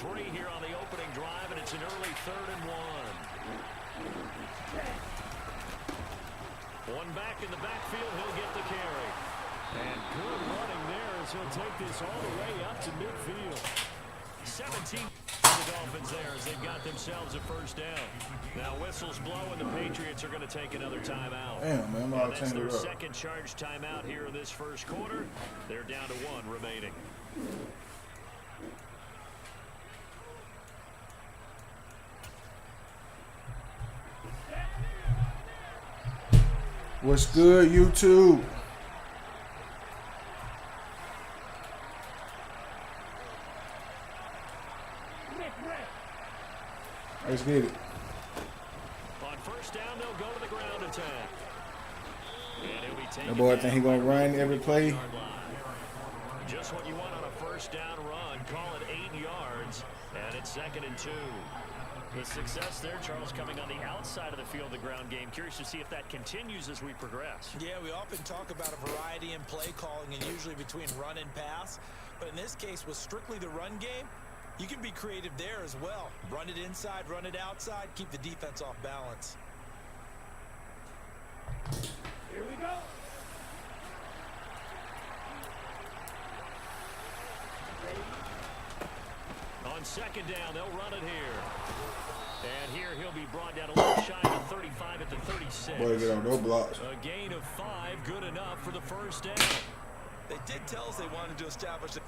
3 here on the opening drive, and it's an early 3rd and 1. One back in the backfield, he'll get the carry. And good running there as he'll take this all the way up to midfield. 17 for the Dolphins there as they've got themselves a first down. Now whistles blow and the Patriots are going to take another timeout. Damn, man, and that's their second charge timeout here in this first quarter. They're down to 1 remaining. What's good, YouTube? Let's get it. On first down, they'll go to the ground attack. And he'll be taking That boy, I think he's going to run every play. Just what you want on a first down run. Call it 8 yards. And it's 2nd and 2. The success there, Charles, coming on the outside of the field, the ground game. Curious to see if that continues as we progress. Yeah, we often talk about a variety in play calling and usually between run and pass. But in this case, with strictly the run game, you can be creative there as well. Run it inside, run it outside, keep the defense off balance. Here we go. On second down, they'll run it here. And here he'll be brought down a little shy of 35 at the 36. Boy, get on no blocks. A gain of 5, good enough for the first down. They did tell us they wanted to establish it.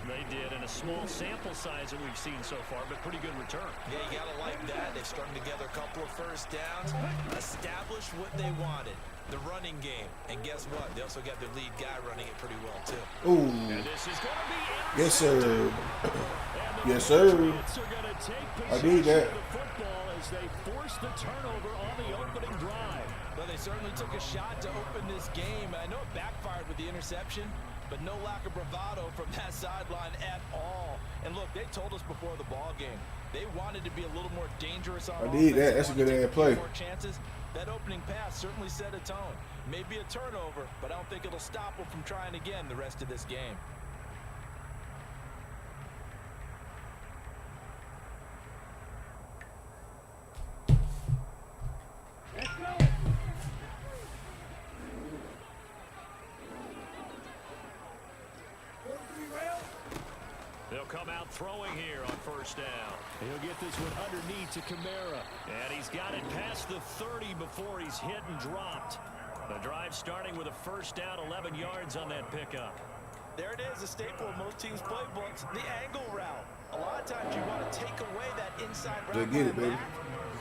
They did, in a small sample size that we've seen so far, but pretty good return. Yeah, you got to like that. They've strung together a couple of first downs, established what they wanted, the running game. And guess what? They also got their lead guy running it pretty well, too. Ooh. And this is going to be Yes, sir. Yes, sir. I need that. The football as they force the turnover on the opening drive. Well, they certainly took a shot to open this game. I know it backfired with the interception, but no lack of bravado from that sideline at all. And look, they told us before the ball game, they wanted to be a little more dangerous on offense. I need that. That's a good ass play. More chances. That opening pass certainly set a tone. Maybe a turnover, but I don't think it'll stop them from trying again the rest of this game. Let's go. They'll come out throwing here on first down. He'll get this one underneath to Kamara. And he's got it past the 30 before he's hit and dropped. The drive starting with a first down, 11 yards on that pickup. There it is, a staple of most teams' playbooks, the angle route. A lot of times you want to take away that inside route. They get it, baby.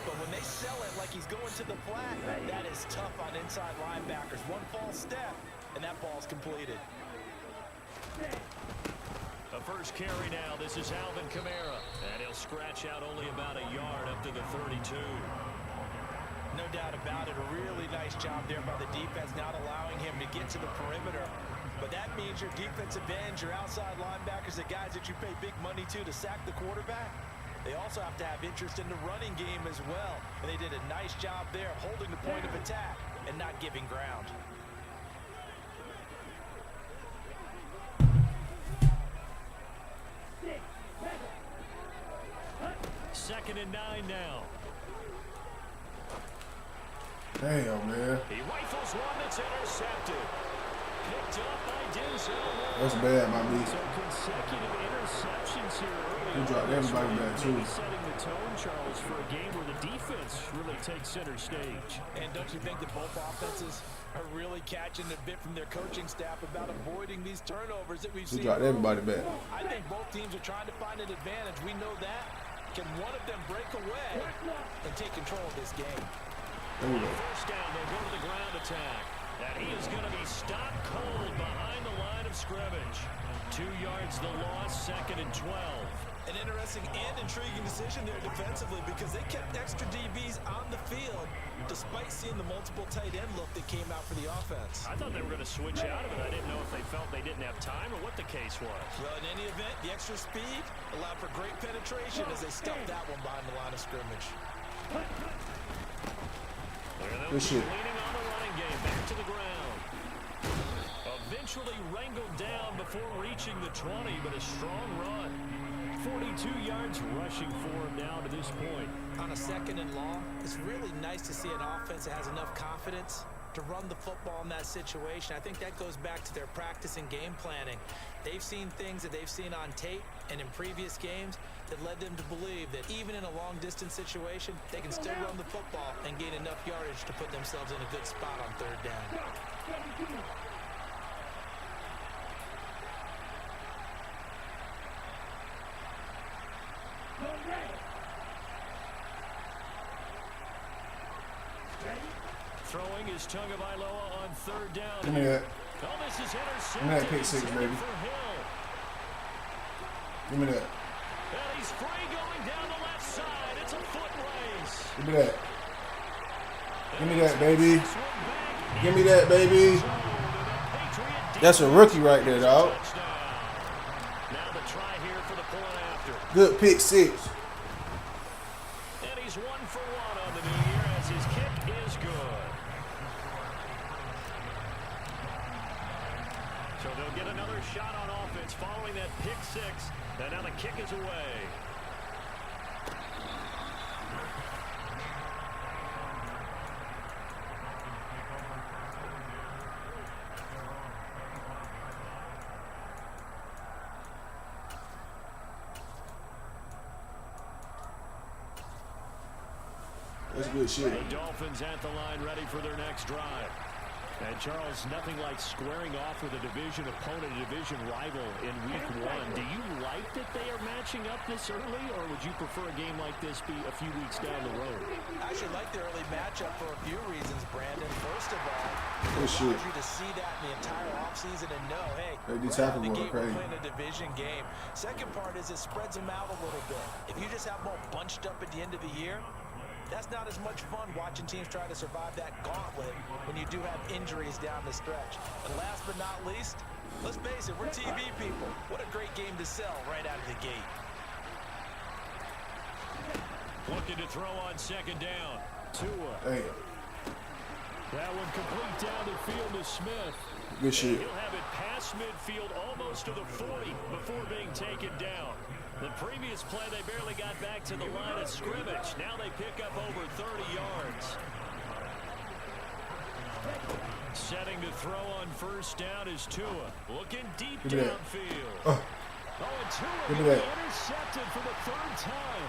But when they sell it like he's going to the flat, that is tough on inside linebackers. One false step, and that ball's completed. A first carry now. This is Alvin Kamara. And he'll scratch out only about a yard up to the 32. No doubt about it. A really nice job there by the defense, not allowing him to get to the perimeter. But that means your defensive ends, your outside linebackers, the guys that you pay big money to sack the quarterback, they also have to have interest in the running game as well. And they did a nice job there holding the point of attack and not giving ground. Second and 9 now. Damn, man. He rifles one that's intercepted. picked up by Denzel Ward. That's bad, my B. So consecutive interceptions here early. He dropped everybody back, too. Maybe setting the tone, Charles, for a game where the defense really takes center stage. And don't you think that both offenses are really catching a bit from their coaching staff about avoiding these turnovers that we've He seen? dropped everybody back. I think both teams are trying to find an advantage. We know that. Can one of them break away and take control of this game? There we go. First down, they'll go to the ground attack. And he is going to be stopped cold behind the line of scrimmage. 2 yards the loss, 2nd and 12. An interesting and intriguing decision there defensively because they kept extra DBs on the field despite seeing the multiple tight end look that came out for the offense. I thought they were going to switch out of it. I didn't know if they felt they didn't have time or what the case was. Well, in any event, the extra speed allowed for great penetration as they stuffed that one behind the line of scrimmage. Good shit. Leaning on the running game, back to the ground. Eventually wrangled down before reaching the 20, but a strong run. 42 yards rushing for him now to this point. On a 2nd and long, it's really nice to see an offense that has enough confidence to run the football in that situation. I think that goes back to their practice and game planning. They've seen things that they've seen on tape and in previous games that led them to believe that even in a long-distance situation, they can still run the football and gain enough yardage to put themselves in a good spot on 3rd down. Throwing is Tagovailoa on 3rd down. Give me that. Oh, this is intercepted. Give me that pick six, baby. For Hill. Give me that. And he's free going down the left side. It's a foot race. Give me that. Give me that, baby. Give me that, baby. That's a rookie right there, dog. Now the try here for the point after. Good pick 6. And he's 1 for 1 on the new year as his kick is good. So they'll get another shot on offense following that pick 6. And now the kick is away. That's good shit. The Dolphins at the line ready for their next drive. And Charles, nothing like squaring off with a division opponent, a division rival in week 1. Do you like that they are matching up this early, or would you prefer a game like this be a few weeks down the road? I actually like the early matchup for a few reasons, Brandon. First of all, Good it shit. allows you to see that in the entire offseason and know, hey, Hey, these right out the tackles gate, were we're crazy. playing a division game. Second part is it spreads them out a little bit. If you just have them all bunched up at the end of the year, that's not as much fun watching teams try to survive that gauntlet when you do have injuries down the stretch. And last but not least, let's face it, we're TV people. What a great game to sell right out of the gate. Looking to throw on 2nd down. Tua. Damn. That one complete down the field to Smith. Good shit. He'll have it past midfield almost to the 40 before being taken down. The previous play, they barely got back to the line of scrimmage. Now they pick up over 30 yards. Setting to throw on 1st down is Tua. Looking deep Give me that. downfield. Oh, Oh, and Tua give me being that. intercepted for the 3rd time.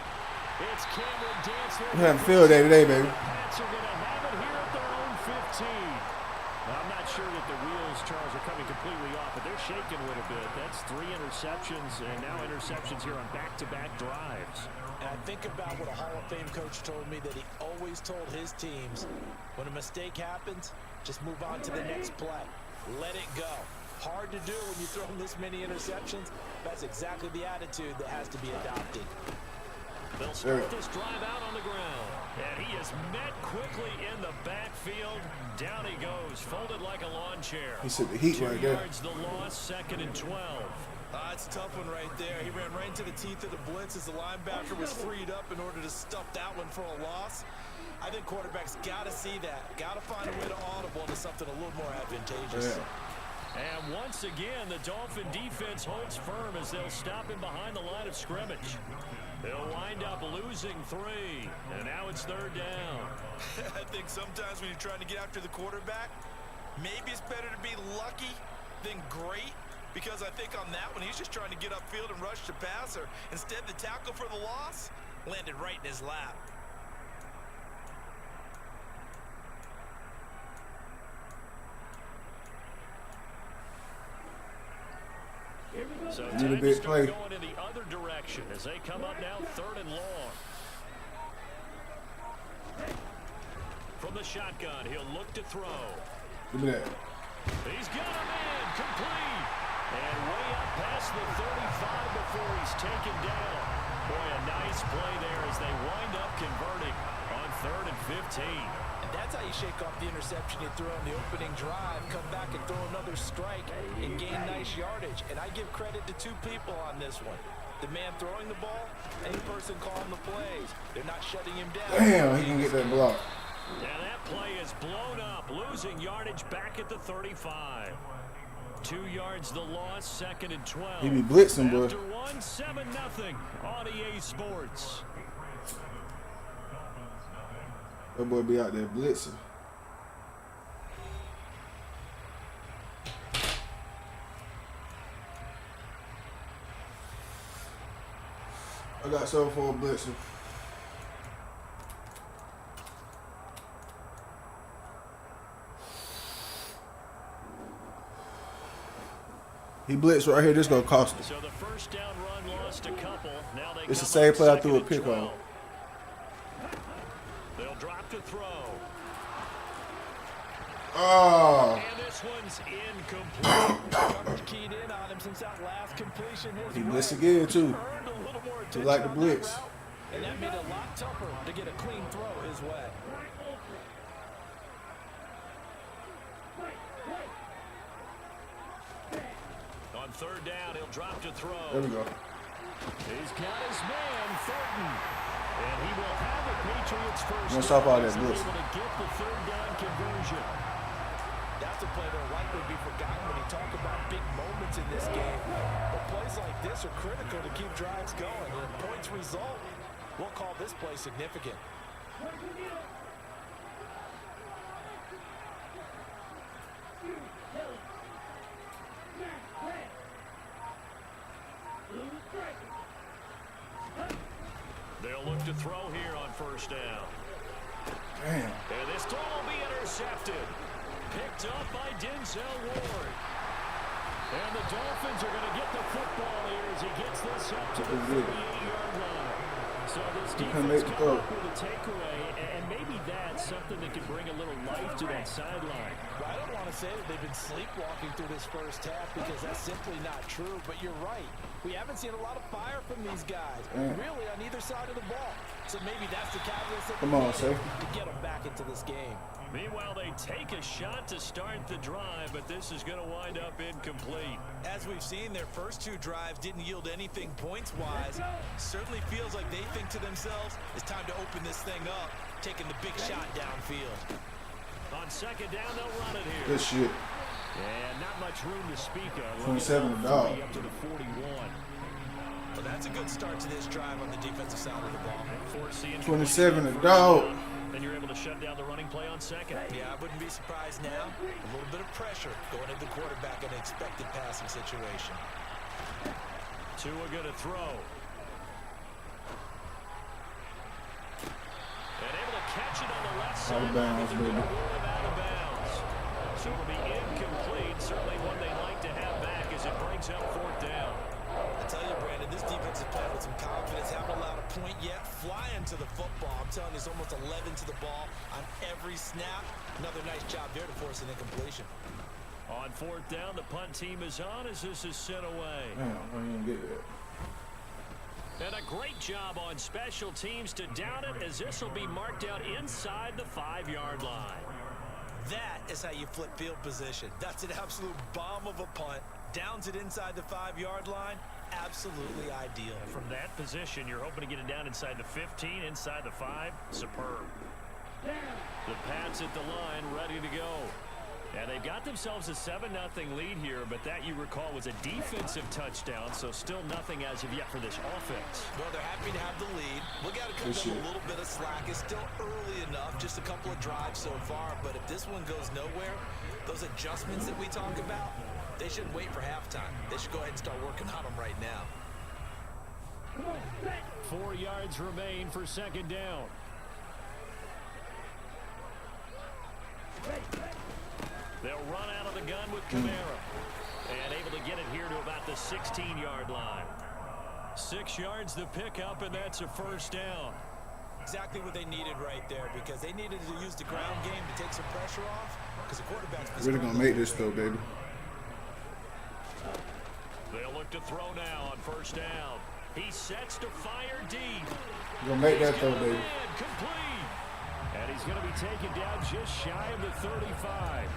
It's Cameron Dantzler. I'm having field day today, baby. Pats are going to have it here at their own 15. Now, I'm not sure that the wheels, Charles, are coming completely off, but they're shaking a little bit. That's 3 interceptions, and now interceptions here on back-to-back drives. And I think about what a Hall of Fame coach told me that he always told his teams, when a mistake happens, just move on to the next play. Let it go. Hard to do when you throw this many interceptions. That's exactly the attitude that has to be adopted. They'll start this drive out on the ground. And he is met quickly in the backfield. Down he goes, folded like a lawn chair. He said the heat 2 right there. yards the loss, 2nd and 12. It's a tough one right there. He ran right into the teeth of the blitz as the linebacker was freed up in order to stuff that one for a loss. I think quarterbacks got to see that. Got to find a way to audible into something a little more advantageous. Yeah. And once again, the Dolphin defense holds firm as they'll stop him behind the line of scrimmage. They'll wind up losing 3, and now it's 3rd down. I think sometimes when you're trying to get after the quarterback, maybe it's better to be lucky then great. Because I think on that one, he's just trying to get upfield and rush the passer. Instead, the tackle for the loss landed right in his lap. So Need a time to big start play. going in the other direction as they come up now 3rd and long. From the shotgun, he'll look to throw. Give me that. He's got a man complete. And way up past the 35 before he's taken down. Boy, a nice play there as they wind up converting on 3rd and 15. And that's how you shake off the interception you threw on the opening drive, come back and throw another strike and gain nice yardage. And I give credit to two people on this one. The man throwing the ball and the person calling the plays. They're not shutting him down. Damn, he can get that block. And that play is blown up, losing yardage back at the 35. 2 yards the loss, 2nd and 12. He be blitzing, boy. After 1, 7-0 on EA Sports. That boy be out there blitzing. I got something for a blitzer. He blitzed right here. This gonna cost him. So the first down run lost a couple. Now they It's the come same up play I threw a 2nd and pick 12. on. They'll drop to throw. Oh, And this one's incomplete. Coverage keyed in on him since that last completion. he blitzed again too. Earned a little more He attention like the on that blitz. route, and that made it a lot tougher to get a clean throw his way. On 3rd down, he'll drop to throw. There we go. He's got his man, Thornton. And he will have a Patriots first. Gonna stop all that down as they're blitz. able to get the 3rd down conversion. That's a play that'll likely be forgotten when you talk about big moments in this game. But plays like this are critical to keep drives going. And if points result, we'll call this play significant. They'll look to throw here on 1st down. Damn. And this throw will be intercepted. Picked up by Denzel Ward. And the Dolphins are going to get the football here as he gets this up to the 38-yard line. So this couldn't defense make the come throw. up with a takeaway, and maybe that's something that can bring a little life to that sideline. I don't want to say that they've been sleepwalking through this first half because that's simply not true, but you're right. We haven't seen a lot of fire from these guys, really on either side of the ball. So maybe that's the catalyst that Come on, safety. to get them back into this game. Meanwhile, they take a shot to start the drive, but this is going to wind up incomplete. As we've seen, their first 2 drives didn't yield anything points-wise. Certainly feels like they think to themselves, it's time to open this thing up, taking the big shot downfield. On 2nd down, they'll run it here. Good shit. And not much room to speak of. 27 to dog. Up to the 41. Well, that's a good start to this drive on the defensive side of the ball. Force the 27 to first dog. down. Then you're able to shut down the running play on 2nd. Yeah, I wouldn't be surprised now. A little bit of pressure going into the quarterback in an expected passing situation. Tua going to throw. And able to catch it on the left side. Out of bounds, They're gonna baby. roll him out of bounds. So it'll be incomplete. Certainly one they like to have back as it brings up 4th down. I tell you, Brandon, this defense is playing with some confidence. Haven't allowed a point yet. Flying to the football. I'm telling you, it's almost 11 to the ball on every snap. Another nice job there to force an incompletion. On 4th down, the punt team is on as this is sent away. Damn, I didn't even get that. And a great job on special teams to down it as this will be marked out inside the 5-yard line. That is how you flip field position. That's an absolute bomb of a punt. Downs it inside the 5-yard line. Absolutely ideal. From that position, you're hoping to get it down inside the 15, inside the 5. Superb. The Pats at the line, ready to go. And they've got themselves a 7-0 lead here, but that, you recall, was a defensive touchdown, so still nothing as of yet for this offense. Well, they're happy to have the lead. We'll got to cut them a little bit of slack. It's still early enough, just a couple of drives so far, but if this one goes nowhere, those adjustments that we talk about, They shouldn't wait for halftime. They should go ahead and start working on them right now. 4 yards remain for second down. They'll run out of the gun with Kamara. And able to get it here to about the 16-yard line. 6 yards the pickup, and that's a first down. Exactly what they needed right there, because they needed to use the ground game to take some pressure off, because the quarterback's Really gonna make this though, baby. They'll look to throw now on first down. He sets to fire deep. We're gonna make that throw, baby. Complete. And he's going to be taken down just shy of the 35.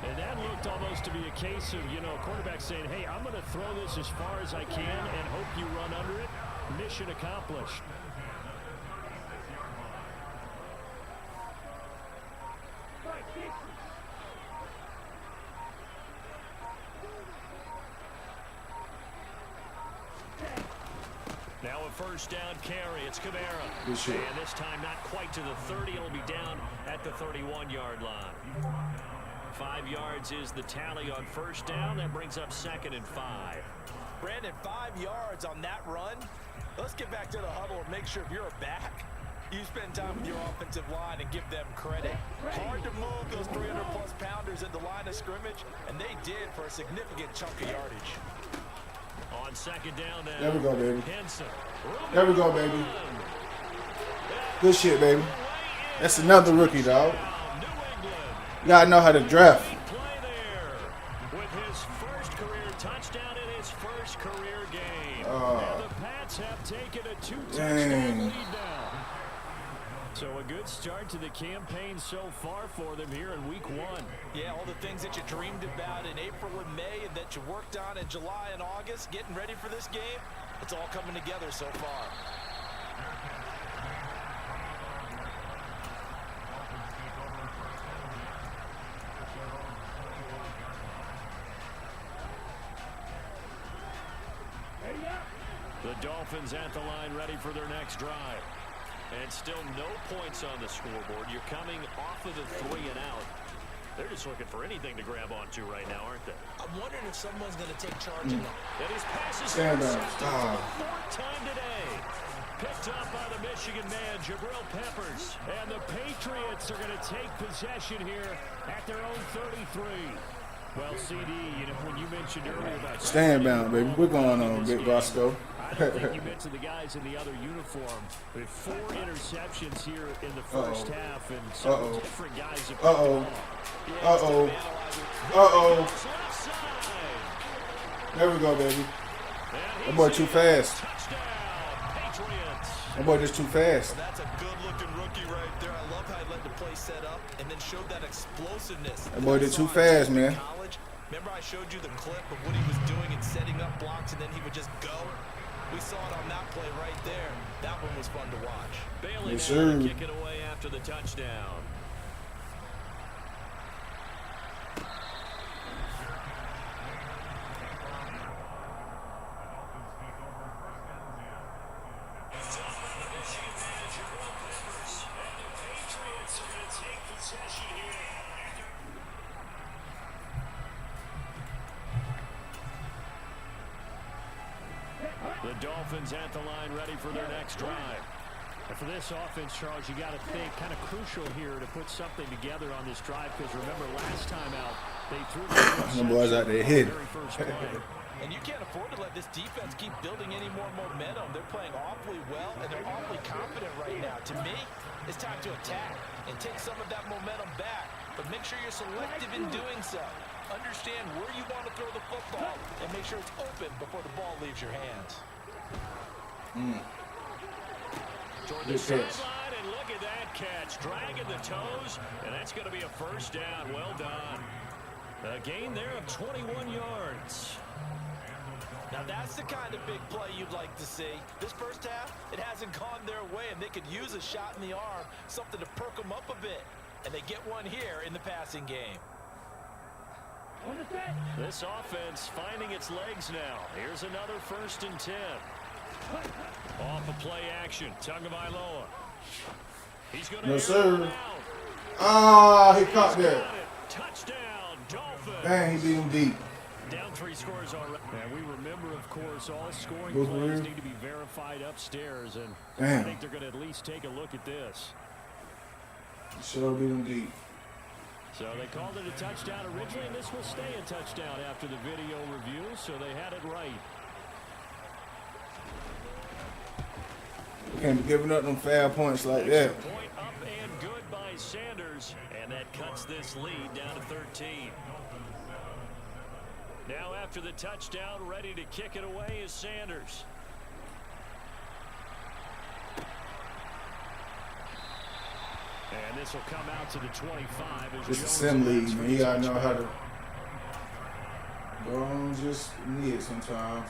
And that looked almost to be a case of, quarterback saying, hey, I'm going to throw this as far as I can and hope you run under it. Mission accomplished. Now a first down carry. It's Kamara. Good shit. And this time not quite to the 30. It'll be down at the 31-yard line. 5 yards is the tally on first down. That brings up 2nd and 5. Brandon, 5 yards on that run. Let's get back to the huddle and make sure if you're a back, you spend time with your offensive line and give them credit. Hard to move those 300-plus pounders at the line of scrimmage, and they did for a significant chunk of yardage. On second down now. There we go, baby. Henson. There we go, baby. Good shit, baby. That's another rookie, dog. You gotta know how to draft. Play there with his first career touchdown in his first career game. And the Pats have taken a 2-touchdown lead now. So a good start to the campaign so far for them here in week 1. Yeah, all the things that you dreamed about in April and May and that you worked on in July and August, getting ready for this game, it's all coming together so far. The Dolphins at the line ready for their next drive. And still no points on the scoreboard. You're coming off of the 3 and out. They're just looking for anything to grab onto right now, aren't they? I'm wondering if someone's going to take charge in that. And his passes Stand down. for the 4th time today. Picked up by the Michigan man, Jabril Peppers. And the Patriots are going to take possession here at their own 33. Well, CD, when you mentioned earlier about... Stand down, baby. What's going on, Big Roscoe? I don't think you mentioned the guys in the other uniform with 4 interceptions here in the first half, and some different guys have There we go, baby. That boy too fast. That boy just too fast. That's a good-looking rookie right there. I love how he let the play set up and then showed that explosiveness. That boy did too fast, man. Remember I showed you the clip of what he was doing and setting up blocks, and then he would just go? We saw it on that play right there. That one was fun to watch. Bailey Yes, now sir. kick it away after the touchdown. The Dolphins at the line ready for their next drive. And for this offense, Charles, you got to think kind of crucial here to put something together on this drive, because remember last time out they threw Them boys out there hid. the very first play. And you can't afford to let this defense keep building any more momentum. They're playing awfully well, and they're awfully confident right now. To me, it's time to attack and take some of that momentum back. But make sure you're selective in doing so. Understand where you want to throw the football and make sure it's open before the ball leaves your hands. Toward the sideline, and look at that catch. Dragging the toes, and that's going to be a first down. Well done. A gain there of 21 yards. Now that's the kind of big play you'd like to see. This first half, it hasn't gone their way, and they could use a shot in the arm, something to perk them up a bit. And they get one here in the passing game. This offense finding its legs now. Here's another 1st and 10. Off of play action, Tagovailoa. He's going to No, sir. Out. He caught that. Touchdown, Dolphins. Dang, he beat him deep. 3 scores already. And we remember, of course, all scoring Good plays move. need to be verified upstairs, and I Damn. think they're going to at least take a look at this. Sure beat them deep. So they called it a touchdown originally, and this will stay a touchdown after the video review, so they had it right. Can't be giving up them foul points like that. Extra point up and good by Sanders, and that cuts this lead down to 13. Now after the touchdown, ready to kick it away is Sanders. And this will come out to the 25. As This Jones assembly, waits for man, the you gotta know touchdown. how to go on just need it sometimes.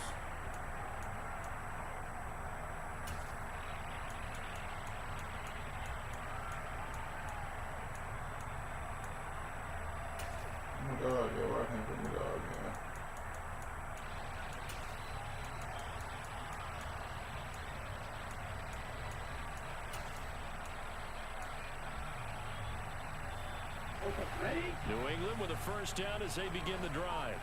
Oh my God, yo, I can't put my dog in. Ready? New England with a first down as they begin the drive.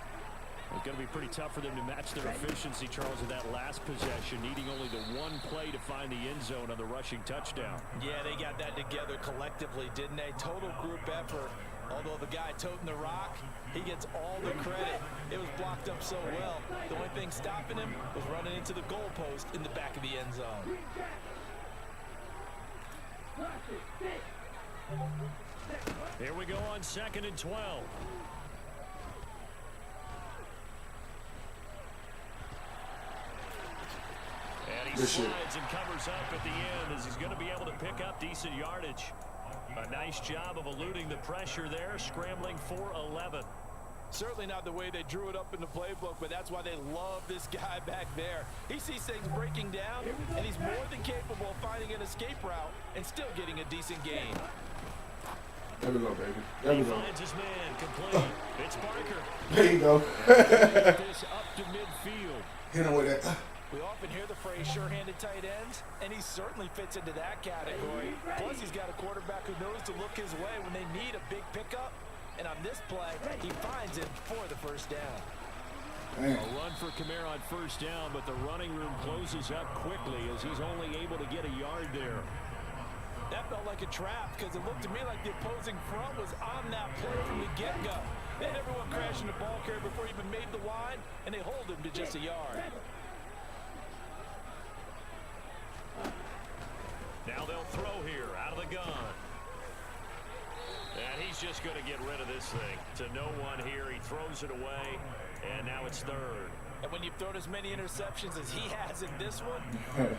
It's going to be pretty tough for them to match their efficiency, Charles, in that last possession, needing only the one play to find the end zone on the rushing touchdown. Yeah, they got that together collectively, didn't they? Total group effort. Although the guy toting the rock, he gets all the credit. It was blocked up so well. The only thing stopping him was running into the goalpost in the back of the end zone. Here we go on 2nd and 12. And he Good shit. slides and covers up at the end as he's going to be able to pick up decent yardage. A nice job of eluding the pressure there, scrambling for 11. Certainly not the way they drew it up in the playbook, but that's why they love this guy back there. He sees things breaking down, and he's more than capable of finding an escape route and still getting a decent gain. There we go, baby. There we He go. finds his man complete. It's Barker. There you go. Get this up to midfield. Hit him with that. We often hear the phrase sure-handed tight ends, and he certainly fits into that category. Plus, he's got a quarterback who knows to look his way when they need a big pickup. And on this play, he finds it for the first down. Damn. A run for Kamara on first down, but the running room closes up quickly as he's only able to get a yard there. That felt like a trap because it looked to me like the opposing front was on that play from the get-go. They had everyone crashing the ball carrier before he even made the line, and they hold him to just a yard. Now they'll throw here out of the gun. And he's just going to get rid of this thing. To no one here, he throws it away, and now it's third. And when you've thrown as many interceptions as he has in this one,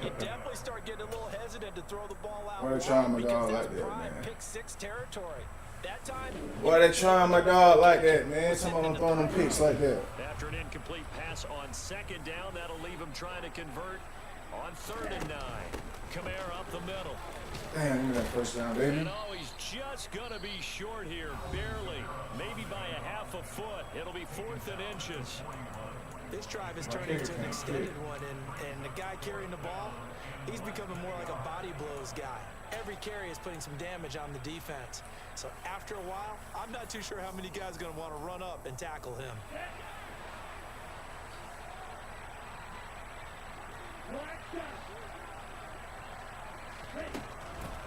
you definitely start getting a little hesitant to throw the ball out. Why they trying my because dog that's like that, prime man? pick-6 territory. That time, Why they trying my dog like that, man? Some of them throwing them picks like that. After an incomplete pass on second down, that'll leave him trying to convert on 3rd and 9. Kamara up the middle. Damn, give me that first down, baby. And oh, he's just going to be short here, barely. Maybe by a half a foot. It'll be 4th and inches. this drive has turned into an extended one, and the guy carrying the ball, he's becoming more like a body blows guy. Every carry is putting some damage on the defense. So after a while, I'm not too sure how many guys are going to want to run up and tackle him.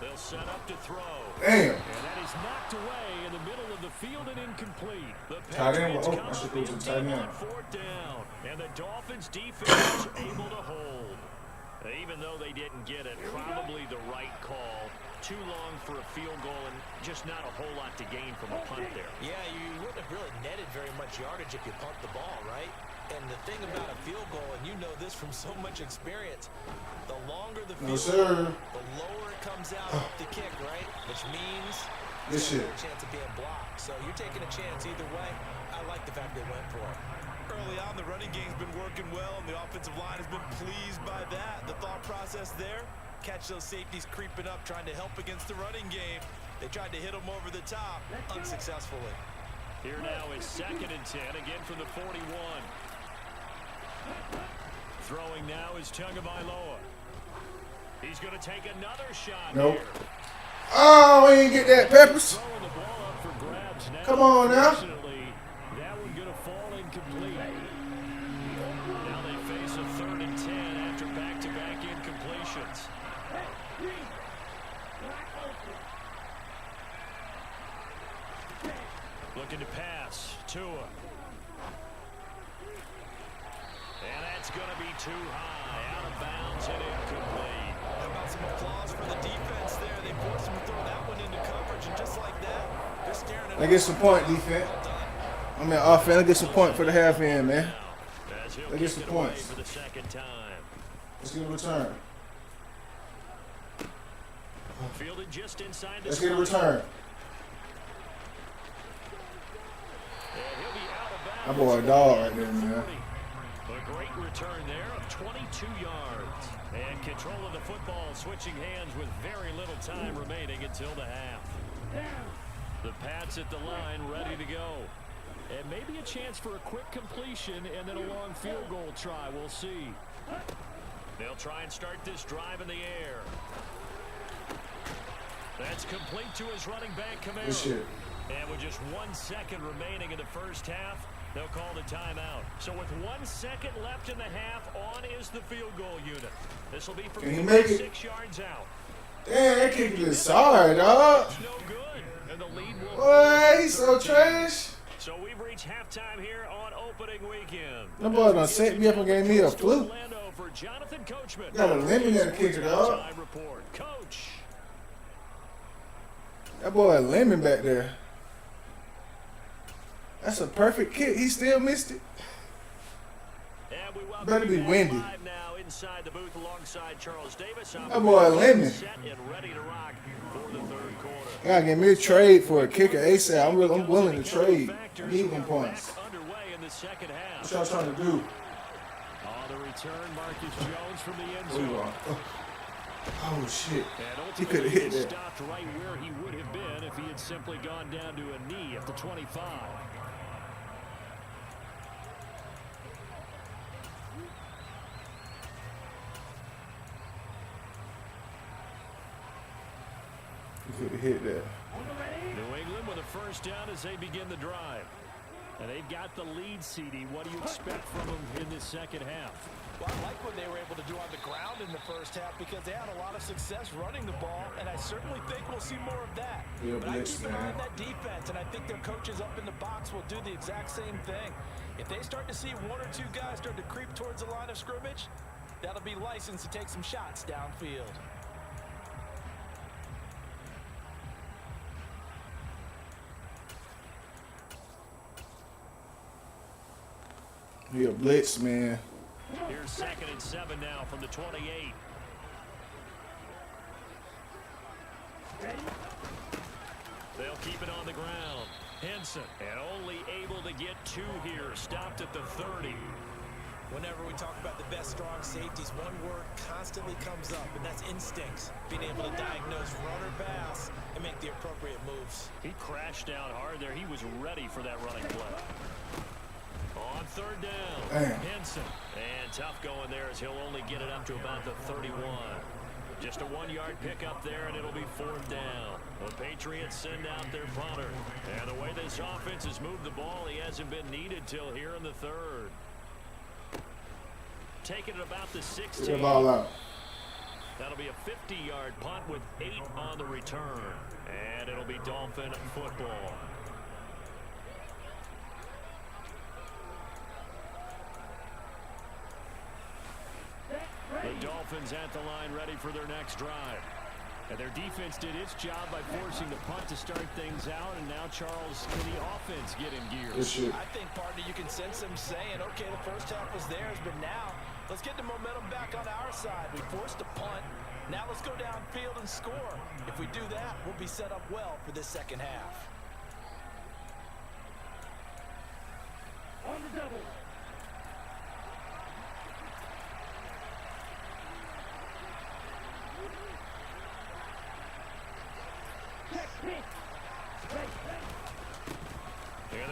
They'll set up to throw. Damn. And that is knocked away in the middle of the field and incomplete. The Tight end. Patriots Oh, come I should up go to empty tight end. on 4th down. And the Dolphins defense is able to hold. Even though they didn't get it, probably the right call. Too long for a field goal and just not a whole lot to gain from a punt there. Yeah, you wouldn't have really netted very much yardage if you punt the ball, right? And the thing about a field goal, and you know this from so much experience, the longer the No, field goal, sir. the lower it comes out off the kick, right? Which means This there's shit. a chance of being blocked. So you're taking a chance either way. I like the fact they went for it. Early on, the running game's been working well, and the offensive line has been pleased by that. The thought process there, catch those safeties creeping up, trying to help against the running game. They tried to hit them over the top, unsuccessfully. Here now is 2nd and 10, again from the 41. Throwing now is Tagovailoa. He's going to take another shot Nope. here. Oh, we didn't get that, Peppers. Throwing the ball up for grabs now. Come on now. Unfortunately, that one going to fall incomplete. Looking to pass. Tua. And that's going to be too high. Out of bounds and incomplete. How about some applause for the defense there? They forced him to throw that one into coverage, and just like that, they're staring at They get some point, defense. I mean, offense. They get some point for the half end, man. They get some points. For the second time. Let's get a return. Fielded just inside the Let's get a return. And he'll be out of bounds. That boy a dog right there, man. A great return there of 22 yards. And control of the football switching hands with very little time remaining until the half. The Pats at the line ready to go. And maybe a chance for a quick completion and then a long field goal try. We'll see. They'll try and start this drive in the air. That's complete to his running back, Kamara. Good shit. And with just 1 second remaining in the first half, they'll call the timeout. So with 1 second left in the half, on is the field goal unit. This will be from Can he make it? 6 yards out. Damn, that kick is sorry, dog. It's no good. And the lead will... Boy, he's so trash. So we've reached halftime here on opening weekend. That boy done set me up and gave me a fluke. Orlando for Jonathan Coachman. Got a lemon in the kicker, dog. Time report. Coach. That boy a lemon back there. That's a perfect kick. He still missed it. And we welcome Better be you back windy. live now inside the booth alongside Charles Davis. That boy a lemon. Set and ready to rock for the third quarter. Gotta give me a trade for a kicker ASAP. I'm willing to trade. I need them points. Back underway in the second half. What y'all trying to do? On the return, Marcus Jones from the end Where you zone. are? Oh shit. And He could have ultimately, hit he that. stopped right where he would have been if he had simply gone down to a knee at the 25. He could have hit that. New England with a first down as they begin the drive. And they've got the lead, CD. What do you expect from them in this second half? Well, I like what they were able to do on the ground in the first half because they had a lot of success running the ball, and I certainly think we'll see more of that. Yeah, but I blitz, keep an eye man. on that defense, and I think their coaches up in the box will do the exact same thing. If they start to see one or two guys start to creep towards the line of scrimmage, that'll be license to take some shots downfield. He a blitz, man. Here's 2nd and 7 now from the 28. They'll keep it on the ground. Henson, and only able to get 2 here. Stopped at the 30. Whenever we talk about the best strong safeties, one word constantly comes up, and that's instincts. Being able to diagnose run or pass and make the appropriate moves. He crashed down hard there. He was ready for that running play. On 3rd down, Damn. Henson. And tough going there as he'll only get it up to about the 31. Just a 1-yard pickup there, and it'll be 4th down. The Patriots send out their punter. And the way this offense has moved the ball, he hasn't been needed till here in the 3rd. Taking it about the 16. Get the ball out. That'll be a 50-yard punt with 8 on the return. And it'll be Dolphin football. The Dolphins at the line ready for their next drive. And their defense did its job by forcing the punt to start things out. And now Charles, can the offense get in gear? Good shit. I think, partner, you can sense them saying, okay, the first half was theirs, but now let's get the momentum back on our side. We forced a punt. Now let's go downfield and score. If we do that, we'll be set up well for this second half. On the double.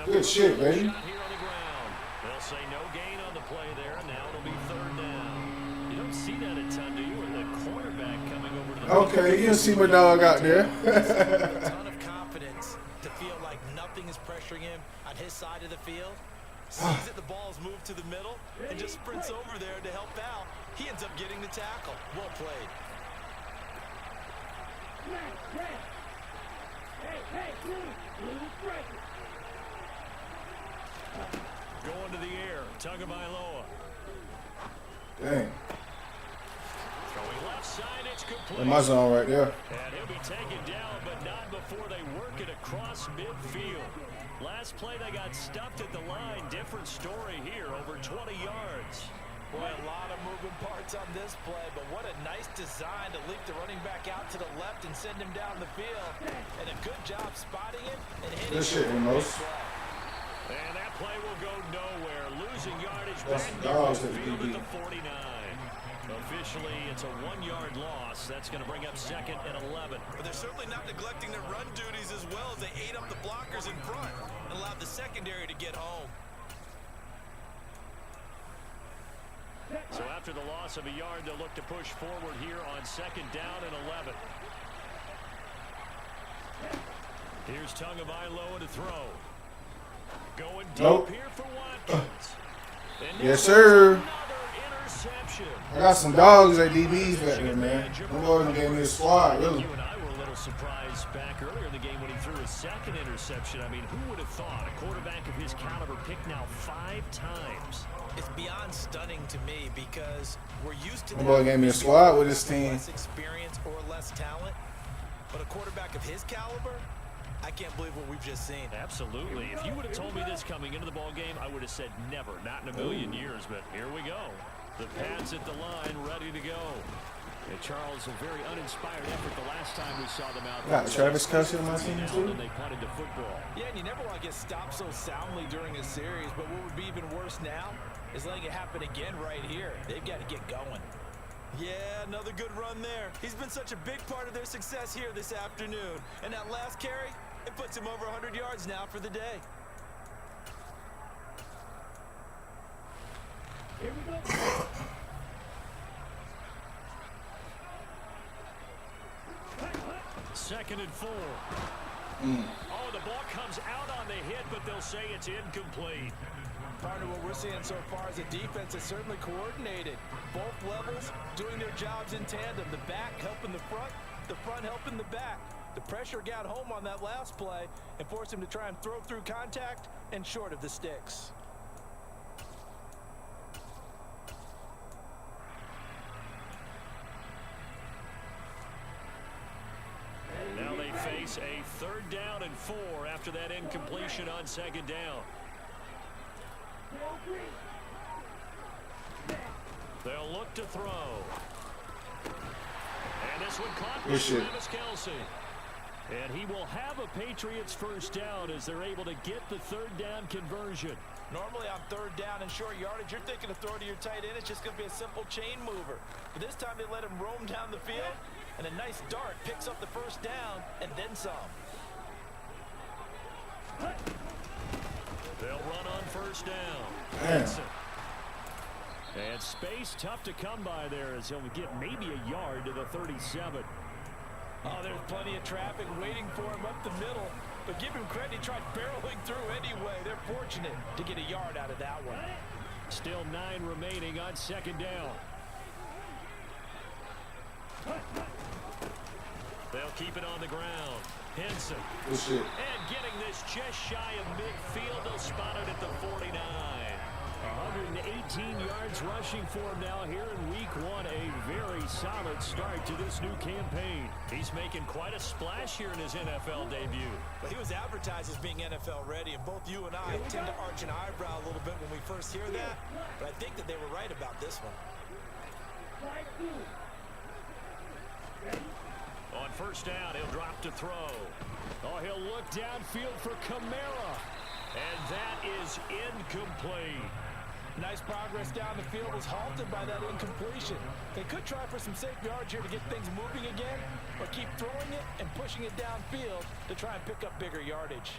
Good shit, baby. Shot here on the ground. They'll say no gain on the play there, and now it'll be 3rd down. You don't see that a ton, do you? With the cornerback coming over to the Okay, you don't see my dog out there. A ton of confidence to feel like nothing is pressuring him on his side of the field. Sees that the ball's moved to the middle and just sprints over there to help out. He ends up getting the tackle. Well played. Hey, blue striker. Going to the air, Tagovailoa. Dang. Throwing left side, it's complete. In my zone right there. And he'll be taken down, but not before they work it across midfield. Last play, they got stuffed at the line. Different story here, over 20 yards. Boy, a lot of moving parts on this play, but what a nice design to leap the running back out to the left and send him down the field. And a good job spotting it and hitting Good shit, Amos. And that play will go nowhere. Losing yardage That's back dogs near at the field DB. at the 49. Officially, it's a 1-yard loss. That's going to bring up 2nd and 11. But they're certainly not neglecting their run duties as well as they ate up the blockers in front and allowed the secondary to get home. So after the loss of a yard, they'll look to push forward here on 2nd down and 11. Here's Tagovailoa to throw. Going deep Nope. here for Watkins. And Yes, sir. another interception. I got some dogs at DBs back there, man. Them boys gave me a squad, really. You and I were a little surprised back earlier in the game when he threw his 2nd interception. I mean, who would have thought a quarterback of his caliber picked now 5 times? It's beyond stunning to me because we're used to My boy gave me a squad with his team. less experience or less talent, but a quarterback of his caliber, I can't believe what we've just seen. Absolutely. If you would have told me this coming into the ball game, I would have said never, not in a million years. But here we go. The Pats at the line, ready to go. And Charles, a very uninspired effort the last time we saw them out there. Got Travis Kelce on my team, too. And they punted to football. Yeah, and you never want to get stopped so soundly during a series, but what would be even worse now is letting it happen again right here. They've got to get going. Yeah, another good run there. He's been such a big part of their success here this afternoon. And that last carry, it puts him over 100 yards now for the day. Here we go. 2nd and 4. Oh, the ball comes out on the hit, but they'll say it's incomplete. Partner, what we're seeing so far is the defense is certainly coordinated. Both levels doing their jobs in tandem. The back helping the front helping the back. The pressure got home on that last play and forced him to try and throw through contact and short of the sticks. Now they face a 3rd down and 4 after that incompletion on 2nd down. They'll look to throw. And this one caught by Travis Kelce. And he will have a Patriots 1st down as they're able to get the 3rd down conversion. Normally on 3rd down and short yardage, you're thinking of throw to your tight end. It's just going to be a simple chain mover. But this time they let him roam down the field, and a nice dart picks up the 1st down and then some. They'll run on 1st down. Man. And space tough to come by there as he'll get maybe a yard to the 37. Oh, there's plenty of traffic waiting for him up the middle. But give him credit, he tried barreling through anyway. They're fortunate to get a yard out of that one. Still 9 remaining on 2nd down. They'll keep it on the ground. Henson. Good shit. And getting this just shy of midfield. They'll spot it at the 49. 118 yards rushing for him now here in week 1. A very solid start to this new campaign. He's making quite a splash here in his NFL debut. But he was advertised as being NFL ready, and both you and I tend to arch an eyebrow a little bit when we first hear that. But I think that they were right about this one. On 1st down, he'll drop to throw. Oh, he'll look downfield for Kamara. And that is incomplete. Nice progress down the field was halted by that incompletion. They could try for some safe yards here to get things moving again, or keep throwing it and pushing it downfield to try and pick up bigger yardage.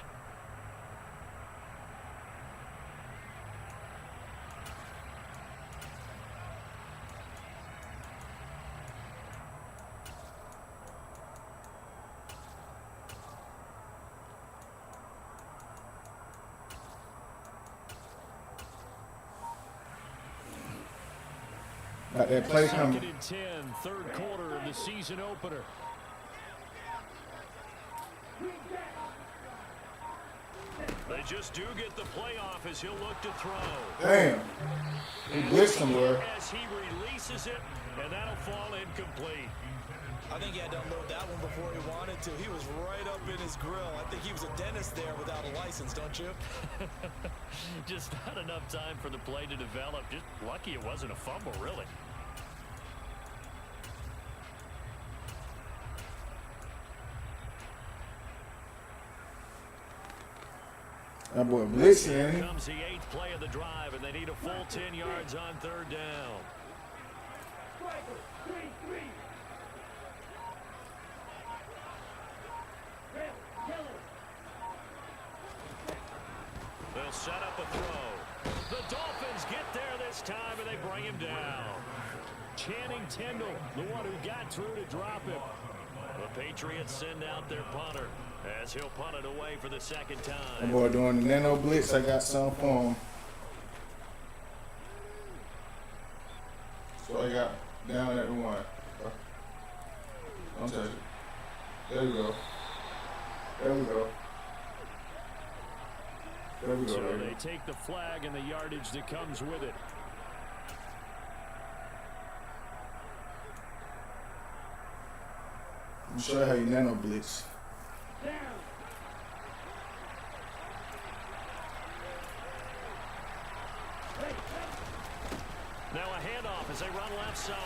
Got that play coming. 2nd and 10, 3rd quarter of the season opener. They they just do get the playoff as he'll look to throw. Damn. He blitzed him, bro. As he releases it, and that'll fall incomplete. I think he had to unload that one before he wanted to. He was right up in his grill. I think he was a dentist there without a license, don't you? Just not enough time for the play to develop. Just lucky it wasn't a fumble, really. That boy blitzing, Here ain't he? comes the 8th play of the drive, and they need a full 10 yards on 3rd down. Striker, 3-3. Red, yellow. They'll set up a throw. The Dolphins get there this time, and they bring him down. Channing Tindall, the one who got through to drop him. The Patriots send out their punter as he'll punt it away for the 2nd That time. boy doing the nano blitz. I got something for him. So I got down at the 1. Don't touch it. There we go. There we go. There we go, So baby. they take the flag and the yardage that comes with it. I'm show you how you nano blitz. Down. Hey, Now a handoff as they run left side.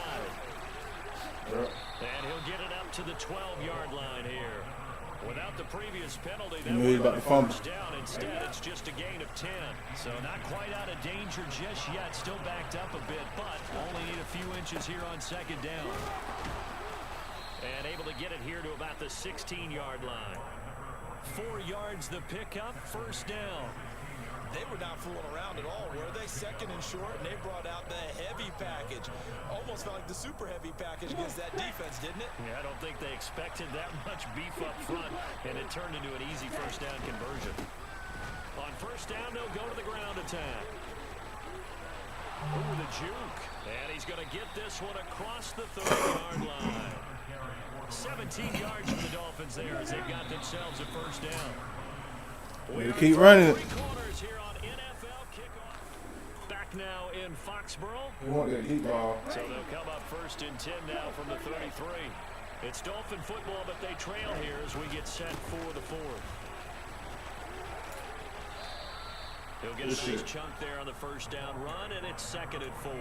Yep. And he'll get it up to the 12-yard line here. Without the previous penalty, that You knew he would about have to fumble. first down. Instead, it's just a gain of 10. So not quite out of danger just yet. Still backed up a bit, but only need a few inches here on 2nd down. And able to get it here to about the 16-yard line. 4 yards the pickup, first down. They were not fooling around at all, were they? 2nd and short, and they brought out the heavy package. Almost felt like the super heavy package against that defense, didn't it? Yeah, I don't think they expected that much beef up front, and it turned into an easy first down conversion. On first down, they'll go to the ground attack. Ooh, the juke. And he's going to get this one across the 30-yard line. 17 yards for the Dolphins there as they've got themselves a first down. Way to keep running it. 3 quarters here on NFL Kickoff. Back now in Foxborough. He want that deep ball. So they'll come up 1st and 10 now from the 33. It's Dolphin football, but they trail here as we get set for the 4th. He'll get a nice chunk there on the first down run, and it's 2nd and 4.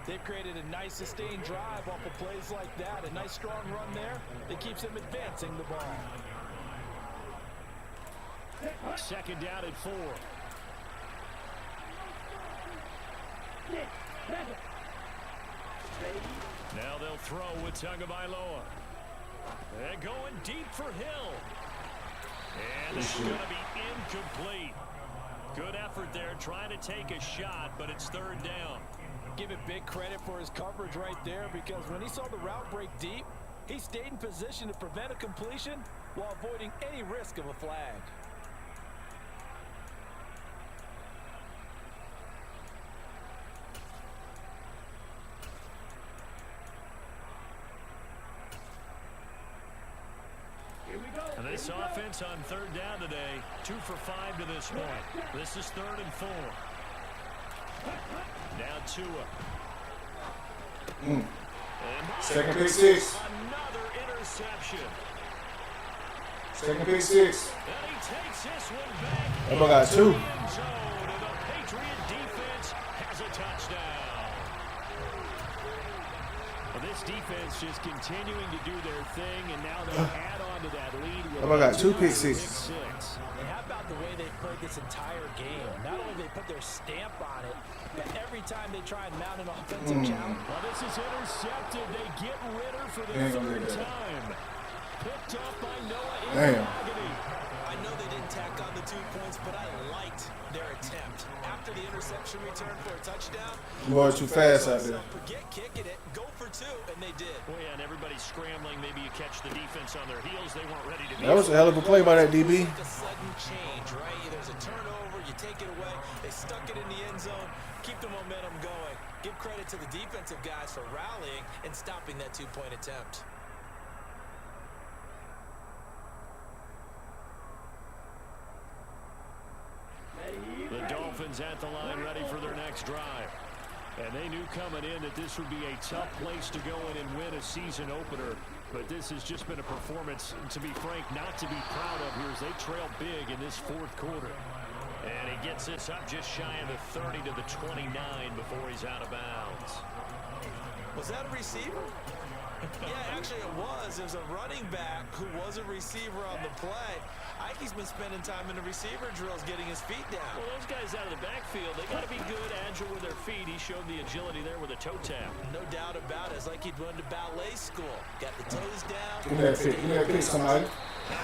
They've created a nice sustained drive off of plays like that. A nice strong run there that keeps them advancing the ball. 2nd down and 4. Now they'll throw with Tagovailoa. They're going deep for Hill. And it's going to be incomplete. Good effort there trying to take a shot, but it's 3rd down. Give it big credit for his coverage right there, because when he saw the route break deep, he stayed in position to prevent a completion while avoiding any risk of a flag. And this offense on 3rd down today, 2 for 5 to this point. This is 3rd and 4. Now Tua. And 2nd pick 6. another interception. 2nd pick 6. And he takes this one back. That boy got 2. End zone, and the Patriot defense has a touchdown. Well, this defense just continuing to do their thing, and now they add on to that lead. That boy got 2 pick Pick 6s. six. And how about the way they've played this entire game? Not only they put their stamp on it, but every time they try and mount an offensive challenge. Well, this is intercepted. They get Ritter for the Ain't 3rd gonna get that. time. Picked up by Noah Damn. Igbinoghene. I know they didn't tack on the 2 points, but I liked their attempt. After the interception return for a touchdown, Boy's too fast out there. forget kicking it, go for 2, and they did. Well, yeah, and everybody's scrambling. Maybe you catch the defense on their heels. They weren't ready to be. That was a hell of a play by that DB. Like a sudden change, right? There's a turnover, you take it away, they stuck it in the end zone, keep the momentum going. Give credit to the defensive guys for rallying and stopping that 2-point attempt. Dolphins at the line ready for their next drive. And they knew coming in that this would be a tough place to go in and win a season opener. But this has just been a performance, to be frank, not to be proud of here as they trail big in this fourth quarter. And he gets this up just shy of the 30 to the 29 before he's out of bounds. Was that a receiver? Yeah, actually it was. There's a running back who was a receiver on the play. Ike's been spending time in the receiver drills getting his feet down. Well, those guys out of the backfield, they got to be good, agile with their feet. He showed the agility there with a toe tap. No doubt about it. It's like he'd run to ballet school. Got the toes down. Give me that pick. Give me that pick, somebody.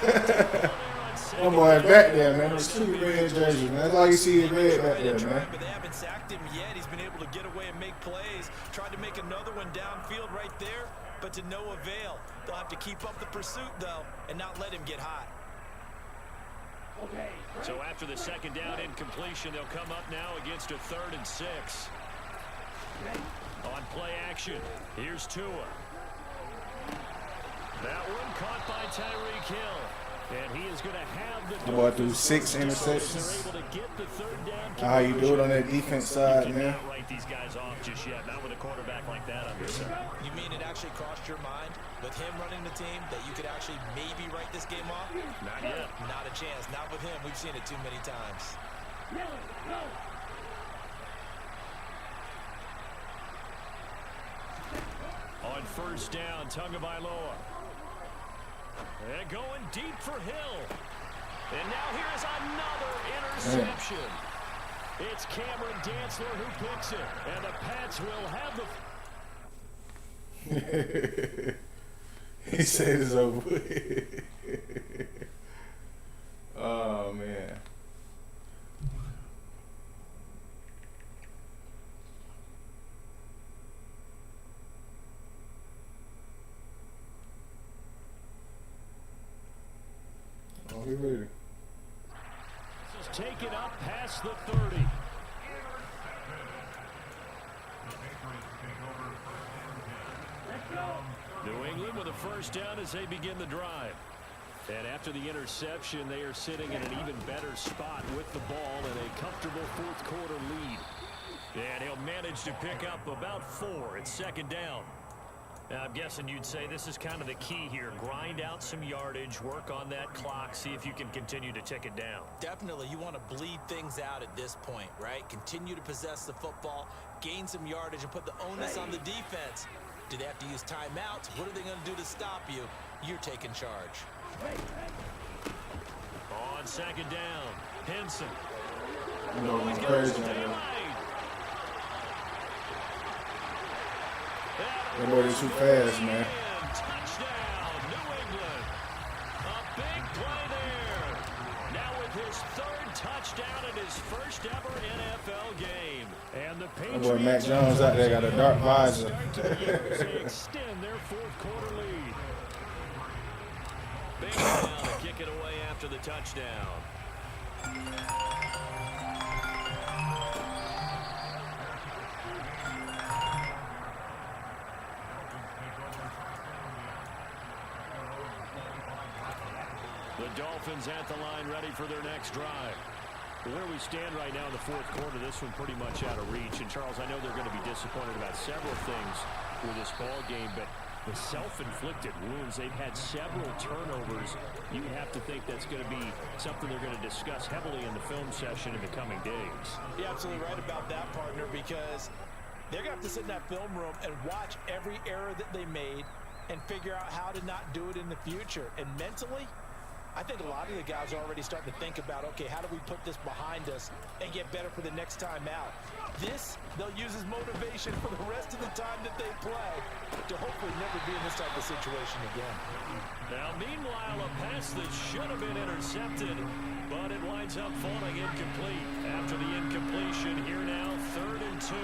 That boy back there, man. It's two red jerseys, man. That's all you see is red back there, man. But they haven't sacked him yet. He's been able to get away and make plays. Tried to make another one downfield right there, but to no avail. They'll have to keep up the pursuit, though, and not let him get hot. Okay. So after the second down incompletion, they'll come up now against a 3rd and 6. On play action, here's Tua. That one caught by Tyreek Hill. And he is going to have the boy threw 6 interceptions. They're able to get the 3rd down. How you do it on that defense side, You man? cannot write these guys off just yet. Not with a quarterback like that under center. You mean it actually crossed your mind with him running the team that you could actually maybe write this game off? Not yet. Not a chance. Not with him. We've seen it too many times. Yellow, go. On first down, Tagovailoa. And going deep for Hill. And now here is another interception. It's Cameron Dantzler who picks it. And the Pats will have the... He said it's over. Oh, man. Oh, he ready. This is taken up past the 30. Let's go. New England with a first down as they begin the drive. And after the interception, they are sitting in an even better spot with the ball and a comfortable fourth quarter lead. And he'll manage to pick up about 4 at second down. Now, I'm guessing you'd say this is kind of the key here. Grind out some yardage, work on that clock, see if you can continue to tick it down. Definitely, you want to bleed things out at this point, right? Continue to possess the football, gain some yardage, and put the onus on the defense. Do they have to use timeouts? What are they going to do to stop you? You're taking charge. On second down, Henson. You know, He's I'm got crazy. some daylight. That boy is too fast, man. Touchdown, New England. A big play there. Now with his 3rd touchdown in his first ever NFL game. And the That boy Mac Jones out there got a dark visor. they extend their fourth quarter lead. Big down to kick it away after the touchdown. The Dolphins at the line ready for their next drive. Where we stand right now in the fourth quarter, this one pretty much out of reach. And, Charles, I know they're going to be disappointed about several things with this ball game, but the self-inflicted wounds, they've had several turnovers. You have to think that's going to be something they're going to discuss heavily in the film session in the coming days. You're absolutely right about that, partner, because they're going to have to sit in that film room and watch every error that they made and figure out how to not do it in the future. And mentally, I think a lot of the guys are already starting to think about, okay, how do we put this behind us and get better for the next time out? This, they'll use as motivation for the rest of the time that they play to hopefully never be in this type of situation again. Now, meanwhile, a pass that should have been intercepted, but it winds up falling incomplete. After the incompletion, here now, 3rd and 2.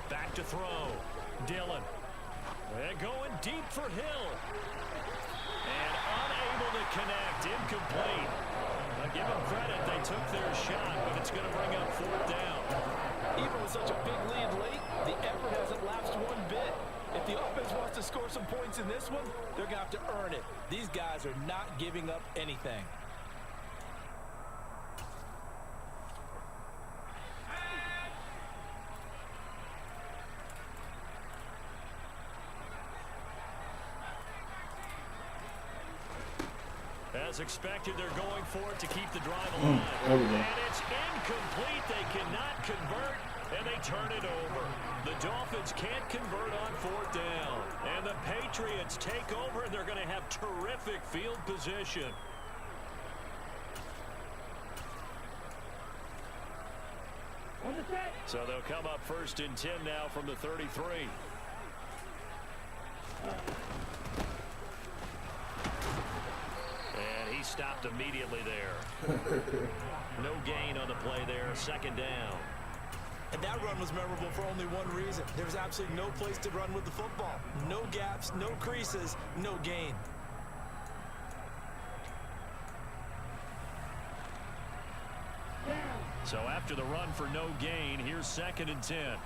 Back to throw. Dillon. And going deep for Hill. And unable to connect. Incomplete. Now, give them credit. They took their shot, but it's going to bring up 4th down. Even with such a big lead late, the effort hasn't lapsed one bit. If the offense wants to score some points in this one, they're going to have to earn it. These guys are not giving up anything. As expected, they're going for it to keep the drive alive. There we go. And it's incomplete. They cannot convert, and they turn it over. The Dolphins can't convert on fourth down. And the Patriots take over, and they're going to have terrific field position. On the set. So they'll come up 1st and 10 now from the 33. And he stopped immediately there. No gain on the play there, 2nd down. And that run was memorable for only one reason. There was absolutely no place to run with the football. No gaps, no creases, no gain. So after the run for no gain, here's 2nd and 10.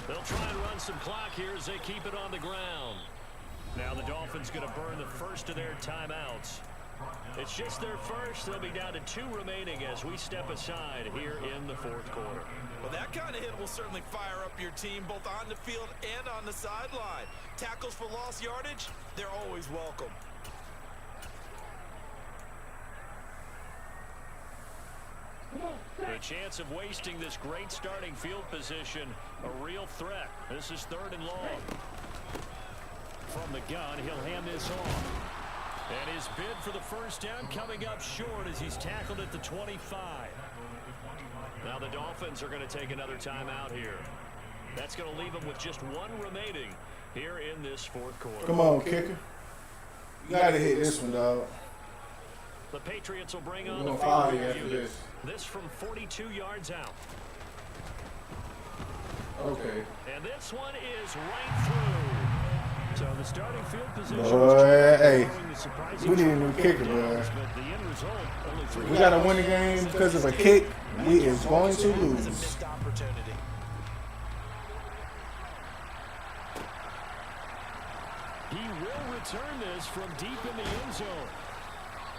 They'll try and run some clock here as they keep it on the ground. Now the Dolphins going to burn the first of their timeouts. It's just their first. They'll be down to 2 remaining as we step aside here in the 4th quarter. Well, that kind of hit will certainly fire up your team both on the field and on the sideline. Tackles for lost yardage, they're always welcome. The chance of wasting this great starting field position, a real threat. This is 3rd and long. From the gun, he'll hand this off. And his bid for the first down coming up short as he's tackled at the 25. Now the Dolphins are going to take another timeout here. That's going to leave them with just 1 remaining here in this 4th quarter. Come on, kicker. You got to hit this one, dog. The Patriots will bring We're on going the to follow you field after unit. this. This from 42 yards out. Okay. And this one is right through. So the starting field position Boy, hey, surprising we need a new kicker, boy. but the end result, only 3 We got to win the game because of a kick. We is going to It's a lose. missed opportunity. He will return this from deep in the end zone.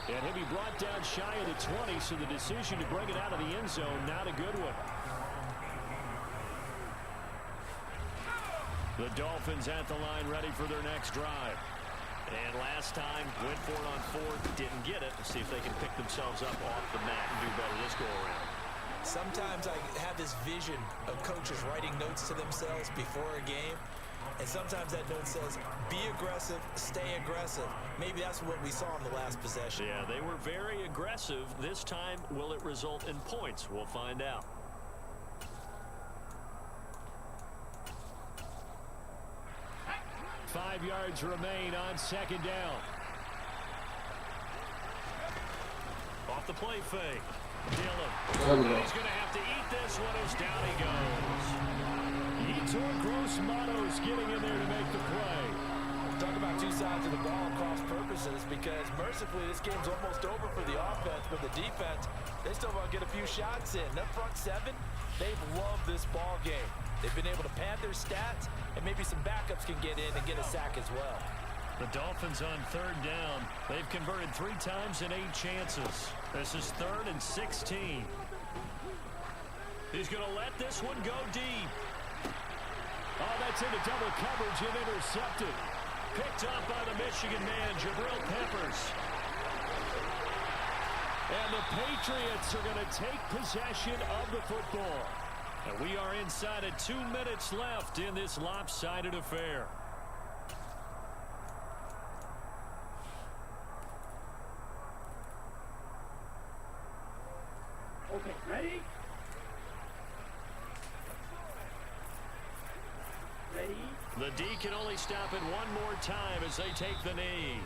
And he'll be brought down shy of the 20, so the decision to bring it out of the end zone, not a good one. The Dolphins at the line ready for their next drive. And last time, went for it on 4th, didn't get it. Let's see if they can pick themselves up off the mat and do better this go-around. Sometimes I have this vision of coaches writing notes to themselves before a game. And sometimes that note says, be aggressive, stay aggressive. Maybe that's what we saw in the last possession. Yeah, they were very aggressive. This time, will it result in points? We'll find out. Five yards remain on 2nd down. Off the play fake. Dillon. He's going to have to eat this one as down he goes. Yetur Gross-Matos getting in there to make the play. Talk about 2 sides of the ball cross purposes, because mercifully this game's almost over for the offense, but the defense, they still want to get a few shots in. That front 7, they've loved this ball game. They've been able to pad their stats, and maybe some backups can get in and get a sack as well. The Dolphins on 3rd down. They've converted 3 times in 8 chances. This is 3rd and 16. He's going to let this one go deep. Oh, that's into double coverage and intercepted. Picked up by the Michigan man, Jabril Peppers. And the Patriots are going to take possession of the football. And we are inside of 2 minutes left in this lopsided affair. Okay, ready? Ready? The D can only stop it one more time as they take the knee.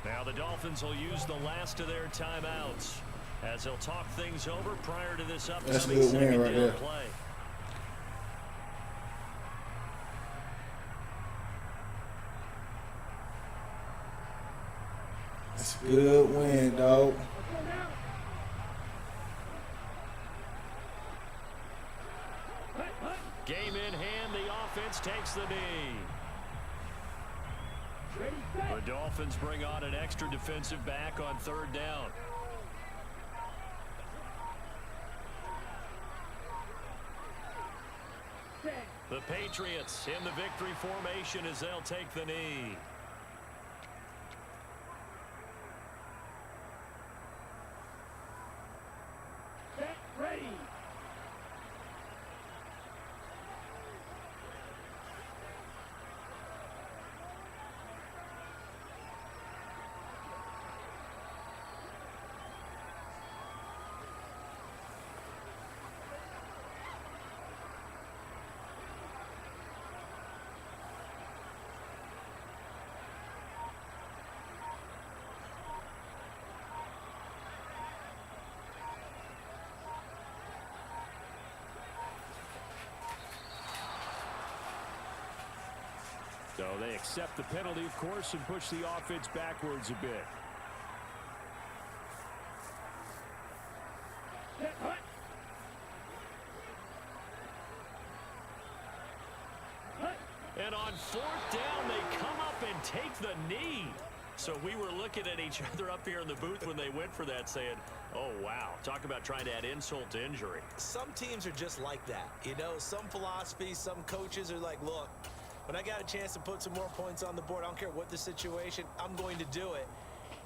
Now the Dolphins will use the last of their timeouts as they'll talk things over prior to this upcoming good win second right down there. play. That's a good win, dog. Let's go now. Hut. Game in hand, the offense takes the knee. Ready, set. The Dolphins bring on an extra defensive back on 3rd down. Set. The Patriots in the victory formation as they'll take the knee. So they accept the penalty, of course, and push the offense backwards a bit. And on fourth down, they come up and take the knee. So we were looking at each other up here in the booth when they went for that saying, oh, wow, talk about trying to add insult to injury. Some teams are just like that. You know, some philosophies, some coaches are like, look, when I got a chance to put some more points on the board, I don't care what the situation, I'm going to do it.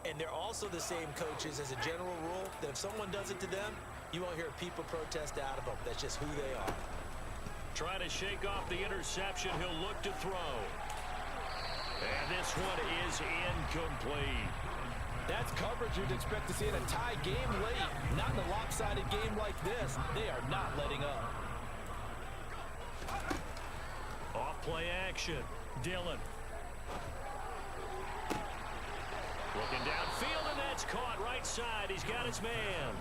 And they're also the same coaches as a general rule that if someone does it to them, you won't hear people protest out of them. That's just who they are. Trying to shake off the interception. He'll look to throw. And this one is incomplete. That's coverage you'd expect to see in a tie game late. Not in a lopsided game like this. They are not letting up. Off play action. Dillon. Looking downfield, and that's caught right side. He's got his man.